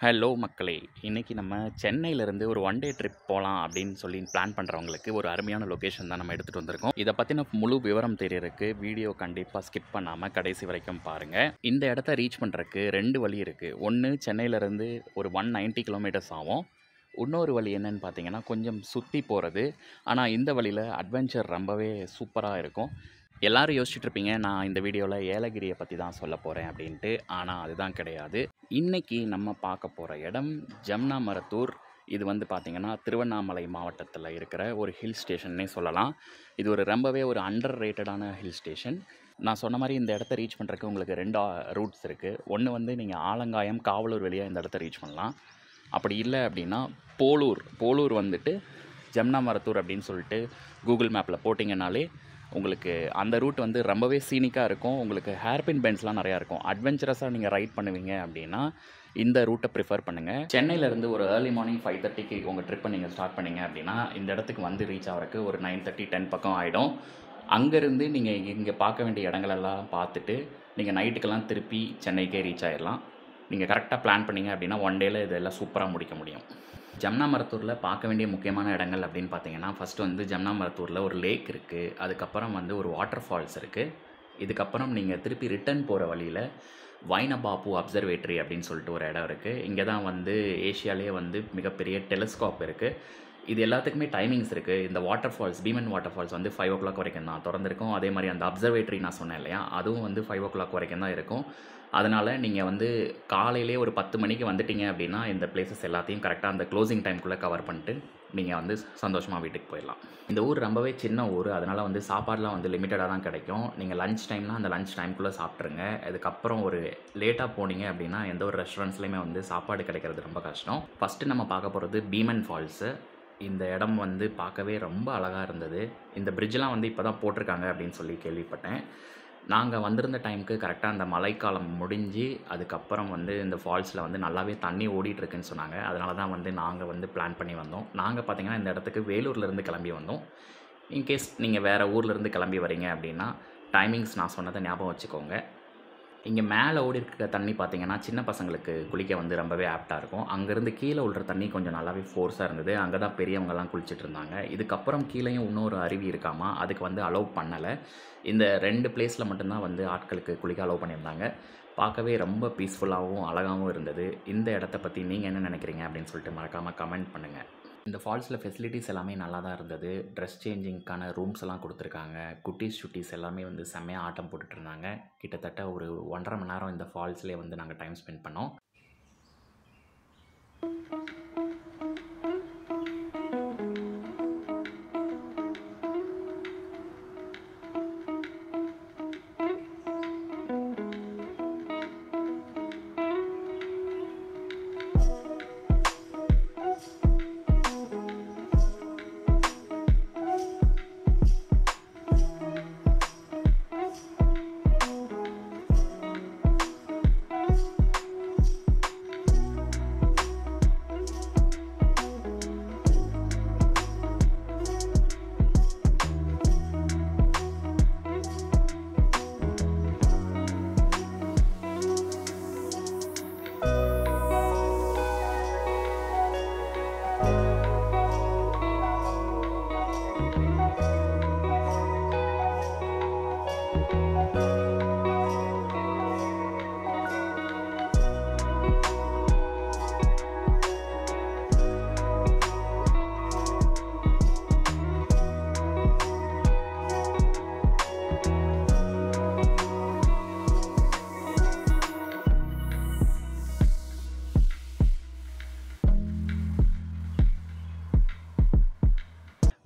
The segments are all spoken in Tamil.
ஹலோ மக்களே! இன்னைக்கு நம்ம சென்னையிலேருந்து ஒரு ஒன் டே ட்ரிப் போலாம் அப்படின்னு சொல்லி பிளான் பண்ணுறவங்களுக்கு ஒரு அருமையான லொகேஷன் தான் நம்ம எடுத்துகிட்டு வந்திருக்கோம். இதை பற்றின முழு விவரம் தெரியறதுக்கு வீடியோ கண்டிப்பாக ஸ்கிப் பண்ணாமல் கடைசி வரைக்கும் பாருங்கள். இந்த இடத்த ரீச் பண்ணுறதுக்கு 2 வழி இருக்குது. ஒன்று சென்னையிலேருந்து ஒரு 190 கிலோமீட்டர்ஸ் ஆகும். இன்னொரு வழி என்னன்னு பார்த்தீங்கன்னா கொஞ்சம் சுற்றி போகிறது. ஆனால் இந்த வழியில் அட்வென்ச்சர் ரொம்பவே சூப்பராக இருக்கும். எல்லாரும் யோசிச்சுட்டு இருப்பீங்க, நான் இந்த வீடியோவில் ஏலகிரியை பற்றி தான் சொல்ல போகிறேன் அப்படின்ட்டு. ஆனால் அதுதான் கிடையாது. இன்றைக்கி நம்ம பார்க்க போகிற இடம் ஜம்னா மரத்தூர். இது வந்து பார்த்திங்கன்னா திருவண்ணாமலை மாவட்டத்தில் இருக்கிற ஒரு ஹில் ஸ்டேஷன்னே சொல்லலாம். இது ரொம்பவே ஒரு அண்டர் ரேட்டடான ஹில் ஸ்டேஷன். நான் சொன்ன மாதிரி இந்த இடத்த ரீச் பண்ணுறதுக்கு உங்களுக்கு 2 ரூட்ஸ் இருக்குது. ஒன்று வந்து நீங்கள் ஆலங்காயம் காவலூர் வழியாக இந்த இடத்த ரீச் பண்ணலாம். அப்படி இல்லை அப்படின்னா போலூர் வந்துட்டு ஜம்னா மரத்தூர் அப்படின்னு சொல்லிட்டு கூகுள் மேப்பில் போட்டிங்கனாலே உங்களுக்கு அந்த ரூட் வந்து ரொம்பவே சீனிக்காக இருக்கும். உங்களுக்கு ஹேர்பின் பெண்ட்ஸ்லாம் நிறையா இருக்கும். அட்வென்ச்சரஸாக நீங்கள் ரைட் பண்ணுவீங்க அப்படின்னா இந்த ரூட்டை ப்ரிஃபர் பண்ணுங்கள். சென்னையிலேருந்து ஒரு ஏர்லி மார்னிங் 5:30க்கு உங்கள் ட்ரிப்பை நீங்கள் ஸ்டார்ட் பண்ணிங்க அப்படின்னா இந்த இடத்துக்கு வந்து ரீச் ஆகிறதுக்கு ஒரு 9:30 10 பக்கம் ஆகிடும். அங்கேருந்து நீங்கள் இங்கே பார்க்க வேண்டிய இடங்களெல்லாம் பார்த்துட்டு நீங்கள் நைட்டுக்கெல்லாம் திருப்பி சென்னைக்கே ரீச் ஆகிடலாம். நீங்கள் கரெக்டாக பிளான் பண்ணிங்க அப்படின்னா ஒன் டேயில் இதெல்லாம் சூப்பராக முடிக்க முடியும். ஜம்னா மரத்தூரில் பார்க்க வேண்டிய முக்கியமான இடங்கள் அப்படின்னு பார்த்தீங்கன்னா ஃபஸ்ட்டு வந்து ஜம்னா மரத்தூரில் ஒரு லேக் இருக்குது. அதுக்கப்புறம் வந்து ஒரு வாட்டர் ஃபால்ஸ் இருக்குது. இதுக்கப்புறம் நீங்கள் திருப்பி ரிட்டர்ன் போகிற வழியில் வைனபாப்பு அப்சர்வேட்டரி அப்படின்னு சொல்லிட்டு ஒரு இடம் இருக்குது. இங்கே தான் வந்து ஏஷியாலேயே வந்து மிகப்பெரிய டெலிஸ்கோப் இருக்குது. இது எல்லாத்துக்குமே டைமிங்ஸ் இருக்குது. இந்த waterfalls Bheeman waterfalls வந்து 5 o'clock வரைக்கும் தான் திறந்திருக்கும். அதே மாதிரி அந்த அப்சர்வேட்டரி நான் சொன்னேன் இல்லையா, அதுவும் வந்து 5 o'clock வரைக்கும் தான் இருக்கும். அதனால் நீங்கள் வந்து காலையிலே ஒரு 10 மணிக்கு வந்துட்டீங்க அப்படின்னா இந்த பிளேசஸ் எல்லாத்தையும் கரெக்டாக அந்த க்ளோசிங் டைம்குள்ளே கவர் பண்ணிட்டு நீங்கள் வந்து சந்தோஷமாக வீட்டுக்கு போயிடலாம். இந்த ஊர் ரொம்பவே சின்ன ஊர். அதனால் வந்து சாப்பாடெலாம் வந்து லிமிட்டடாக தான் கிடைக்கும். நீங்கள் லஞ்ச் டைம்னால் அந்த லஞ்ச் டைம்குள்ளே சாப்பிட்ருங்க. அதுக்கப்புறம் ஒரு லேட்டாக போனீங்க அப்படின்னா எந்த ஒரு ரெஸ்டாரண்ட்ஸ்லேயுமே வந்து சாப்பாடு கிடைக்கிறது ரொம்ப கஷ்டம். ஃபஸ்ட்டு நம்ம பார்க்க போகிறது பீமன் ஃபால்ஸு. இந்த இடம் வந்து பார்க்கவே ரொம்ப அழகாக இருந்தது. இந்த பிரிட்ஜெலாம் வந்து இப்போ தான் போட்டிருக்காங்க அப்படின்னு சொல்லி கேள்விப்பட்டேன். நாங்கள் வந்திருந்த டைமுக்கு கரெக்டாக அந்த மழைக்காலம் முடிஞ்சு அதுக்கப்புறம் வந்து இந்த ஃபால்ஸில் வந்து நல்லாவே தண்ணி ஓடிட்டுருக்குன்னு சொன்னாங்க. அதனால தான் வந்து நாங்கள் வந்து பிளான் பண்ணி வந்தோம். நாங்கள் பார்த்திங்கன்னா இந்த இடத்துக்கு வேலூர்லேருந்து கிளம்பி வந்தோம். இன்கேஸ் நீங்கள் வேறு ஊர்லேருந்து கிளம்பி வரீங்க அப்படின்னா டைமிங்ஸ் நான் சொன்னதை ஞாபகம் வச்சுக்கோங்க. இங்கே மேலே ஓடி இருக்கிற தண்ணி பார்த்திங்கன்னா சின்ன பசங்களுக்கு குளிக்க வந்து ரொம்பவே ஆப்டாக இருக்கும். அங்கேருந்து கீழே விழுற தண்ணி கொஞ்சம் நல்லாவே ஃபோர்ஸாக இருந்தது. அங்கே தான் பெரியவங்கலாம் குளிச்சுட்டு இருந்தாங்க. இதுக்கப்புறம் கீழேயும் இன்னொரு அருவி இருக்காமா, அதுக்கு வந்து அலோவ் பண்ணலை. இந்த 2 பிளேஸில் மட்டும்தான் வந்து ஆட்களுக்கு குளிக்க அலோவ் பண்ணியிருந்தாங்க. பார்க்கவே ரொம்ப பீஸ்ஃபுல்லாகவும் அழகாகவும் இருந்தது. இந்த இடத்த பற்றி நீங்கள் என்ன நினைக்கிறீங்க அப்படின்னு சொல்லிட்டு மறக்காமல் கமெண்ட் பண்ணுங்கள். இந்த ஃபால்ஸில் ஃபெசிலிட்டிஸ் எல்லாமே நல்லா தான் இருந்தது. ட்ரெஸ் சேஞ்சிங்க்கான ரூம்ஸ் எல்லாம் கொடுத்துருக்காங்க. குட்டீஸ் எல்லாமே வந்து செம்மையாக ஆட்டம் போட்டுட்ருந்தாங்க. கிட்டத்தட்ட ஒரு 1.5 மணி நேரம் இந்த ஃபால்ஸ்லேயே வந்து நாங்கள் டைம் ஸ்பெண்ட் பண்ணோம்.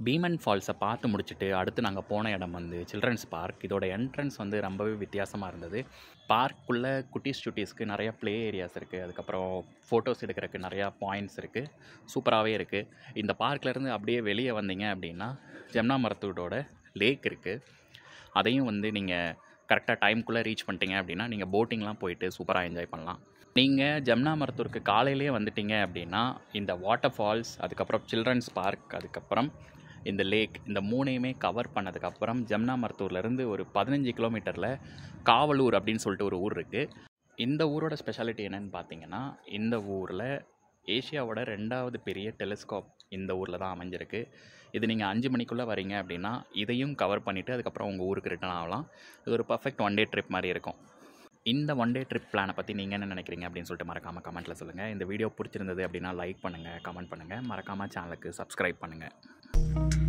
பீமன் ஃபால்ஸை பார்த்து முடிச்சுட்டு அடுத்து நாங்கள் போன இடம் வந்து சில்ட்ரன்ஸ் பார்க். இதோட என்ட்ரன்ஸ் வந்து ரொம்பவே வித்தியாசமாக இருந்தது. பார்க்குள்ளே குட்டீஸ்க்கு நிறையா ப்ளே ஏரியாஸ் இருக்குது. அதுக்கப்புறம் ஃபோட்டோஸ் எடுக்கிறதுக்கு நிறையா பாயிண்ட்ஸ் இருக்குது. சூப்பராகவே இருக்குது. இந்த பார்க்லேருந்து அப்படியே வெளியே வந்தீங்க அப்படின்னா ஜம்னா மரத்தூரோட லேக் இருக்குது. அதையும் வந்து நீங்கள் கரெக்டாக டைம்குள்ளே ரீச் பண்ணிட்டீங்க அப்படின்னா நீங்கள் போட்டிங்லாம் போயிட்டு சூப்பராக என்ஜாய் பண்ணலாம். நீங்கள் ஜம்னா மரத்தூருக்கு காலையிலேயே வந்துட்டீங்க அப்படின்னா இந்த வாட்டர் ஃபால்ஸ், அதுக்கப்புறம் சில்ட்ரன்ஸ் பார்க், அதுக்கப்புறம் இந்த லேக், இந்த 3யுமே கவர் பண்ணதுக்கப்புறம் ஜம்னா மரத்தூர்லேருந்து ஒரு 15 கிலோமீட்டரில் காவலூர் அப்படின்னு சொல்லிட்டு ஒரு ஊர் இருக்குது. இந்த ஊரோட ஸ்பெஷாலிட்டி என்னன்னு பார்த்தீங்கன்னா, இந்த ஊரில் ஏசியாவோட 2வது பெரிய டெலிஸ்கோப் இந்த ஊரில் தான் அமைஞ்சிருக்கு. இது நீங்கள் 5 மணிக்குள்ளே வரீங்க அப்படின்னா, இதையும் கவர் பண்ணிவிட்டு அதுக்கப்புறம் உங்கள் ஊருக்கு ரிட்டர்ன் ஆகலாம். இது ஒரு பர்ஃபெக்ட் ஒன் டே ட்ரிப் மாதிரி இருக்கும். இந்த ஒன் டே ட்ரிப் பிளானை பற்றி நீங்கள் என்ன நினைக்கிறீங்க அப்படின்னு சொல்லிட்டு மறக்காமல் கமெண்ட்டில் சொல்லுங்கள். இந்த வீடியோ பிடிச்சிருந்தது அப்படின்னா லைக் பண்ணுங்கள், கமெண்ட் பண்ணுங்கள். மறக்காமல் சேனலுக்கு சப்ஸ்கிரைப் பண்ணுங்கள்.